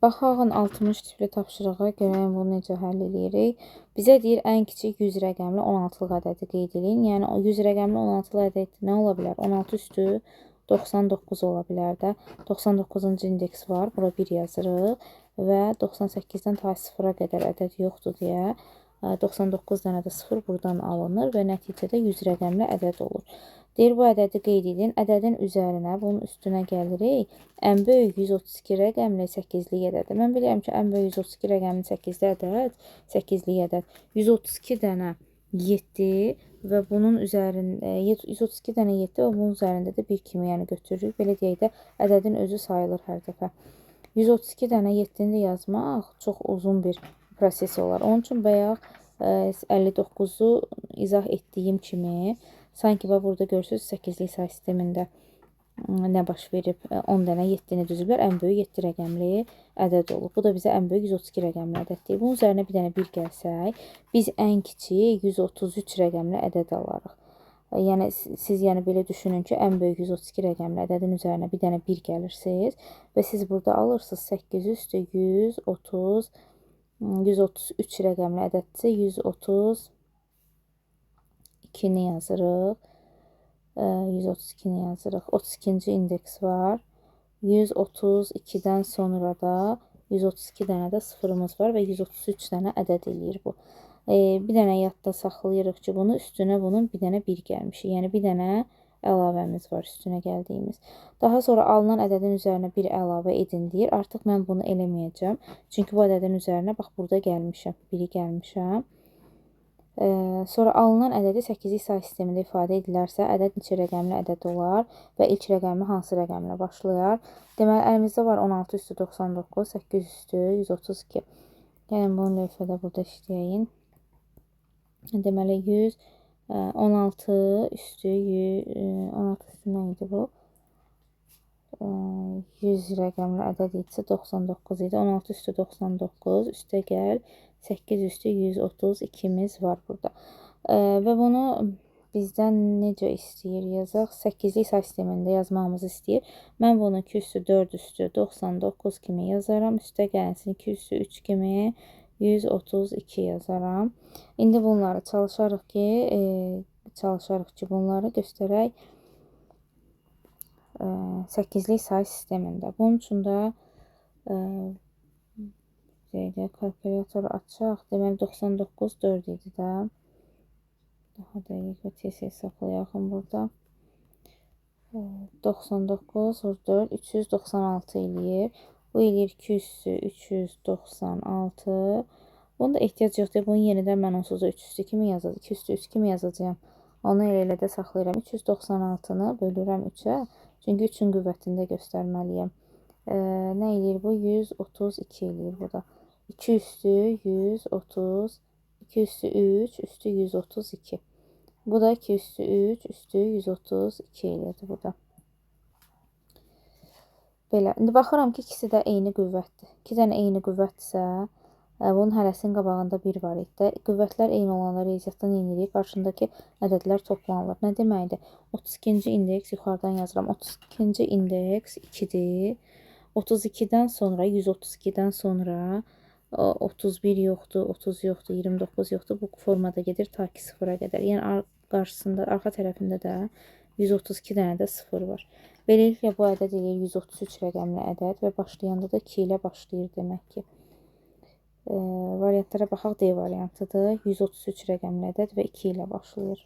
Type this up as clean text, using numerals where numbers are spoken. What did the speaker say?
Baxağın 60 tipli tapşırığa görəyən bunu necə həll edirik? Bizə deyir, ən kiçik 100 rəqəmli 16-lıq ədədi qeyd edin. Yəni, o 100 rəqəmli 16-lıq ədəd nə ola bilər? 16 üstü 99 ola bilər də. 99-cu indeks var, bura 1 yazırıq və 98-dən ta 0-a qədər ədəd yoxdur deyə 99 dənə də 0 buradan alınır və nəticədə 100 rəqəmli ədəd olur. Deyir, bu ədədi qeyd edin. Ədədin üzərinə, bunun üstünə gəlirik. Ən böyük 132 rəqəmli 8-lik ədədir. Mən bilirəm ki, ən böyük 132 rəqəmli 8-li ədəd, 8-lik ədəd 132 dənə 7 və bunun üzərində 132 dənə 7 və bunun üzərində də 1 kimi, yəni götürürük. Belə deyək də, ədədin özü sayılır hər dəfə. 132 dənə 7-ni də yazmaq çox uzun bir proses olar. Onun üçün bayaq 59-u izah etdiyim kimi, sanki burada görürsünüz 8-lik say sistemində nə baş verib? 10 dənə 7-ni düzüblər, ən böyük 7 rəqəmli ədəd olub. Bu da bizə ən böyük 132 rəqəmli ədəd deyil. Bunun üzərinə bir dənə 1 gəlsək, biz ən kiçik 133 rəqəmli ədəd alarıq. Yəni, siz belə düşünün ki, ən böyük 132 rəqəmli ədədin üzərinə bir dənə 1 gəlirsiniz və siz burada alırsınız 8 üstü 133 rəqəmli ədədsə 132-ni yazırıq. 132-ni yazırıq. 32-ci indeks var. 132-dən sonra da 132 dənə də sıfırımız var və 133 dənə ədəd eləyir bu. Bir dənə yadda saxlayırıq ki, bunu üstünə bunun bir dənə 1 gəlmişik. Yəni, bir dənə əlavəmiz var üstünə gəldiyimiz. Daha sonra alınan ədədin üzərinə 1 əlavə edin deyir. Artıq mən bunu eləməyəcəm. Çünki bu ədədin üzərinə, bax, burada gəlmişəm. 1-i gəlmişəm. Sonra alınan ədədi 8-lik say sistemində ifadə edilərsə, ədəd neçə rəqəmli ədəd olar və ilk rəqəmli hansı rəqəmlə başlayar? Deməli, əlimizdə var 16 üstü 99, 8 üstü 132. Yəni, bunu lövhədə burada işləyək. Deməli, 16 üstü 16 üstü nə idi bu? 100 rəqəmli ədəd idisə 99 idi. 16 üstü 99 üstə gəl 8 üstü 132-miz var burada. Və bunu bizdən necə istəyir yazaq? 8-lik say sistemində yazmağımızı istəyir. Mən bunu 2 üstü 4 üstü 99 kimi yazaram. Üstə gəlsin 2 üstü 3 kimi 132 yazaram. İndi bunları çalışarıq ki, bunları göstərək 8-lik say sistemində. Bunun üçün də kalkulatoru açaq. Deməli, 99 4 idi də. Daha dəqiq və tez hesablayaq burada. 99 4 396 eləyir. Bu eləyir 2 üstü 396. Bunu da ehtiyac yoxdur. Bunu yenidən mən onsuz da 3 üstü kimi yazacağım. 2 üstü 3 kimi yazacağım. Onu elə də saxlayıram. 396-nı bölürəm 3-ə. Çünki 3-ün qüvvətində göstərməliyəm. Nə eləyir bu? 132 eləyir bu da. 2 üstü 130, 2 üstü 3 üstü 132. Bu da 2 üstü 3 üstü 132 eləyirdi bu da. Belə. İndi baxıram ki, ikisi də eyni qüvvətdir. 2 dənə eyni qüvvətdirsə, bunun hərəsinin qabağında 1 var idi. Qüvvətlər eyni olanlar riyaziyyatdan eynilik, qarşındakı ədədlər toplanılır. Nə deməkdir? 32-ci indeks yuxarıdan yazıram. 32-ci indeks 2-dir. 32-dən sonra, 132-dən sonra 31 yoxdur, 30 yoxdur, 29 yoxdur. Bu formada gedir ta ki 0-a qədər. Yəni, qarşısında, arxa tərəfində də 132 dənə də 0 var. Beləliklə, bu ədəd eləyir 133 rəqəmli ədəd və başlayanda da 2 ilə başlayır demək ki. Variantlara baxaq, D variantıdır. 133 rəqəmli ədəd və 2 ilə başlayır.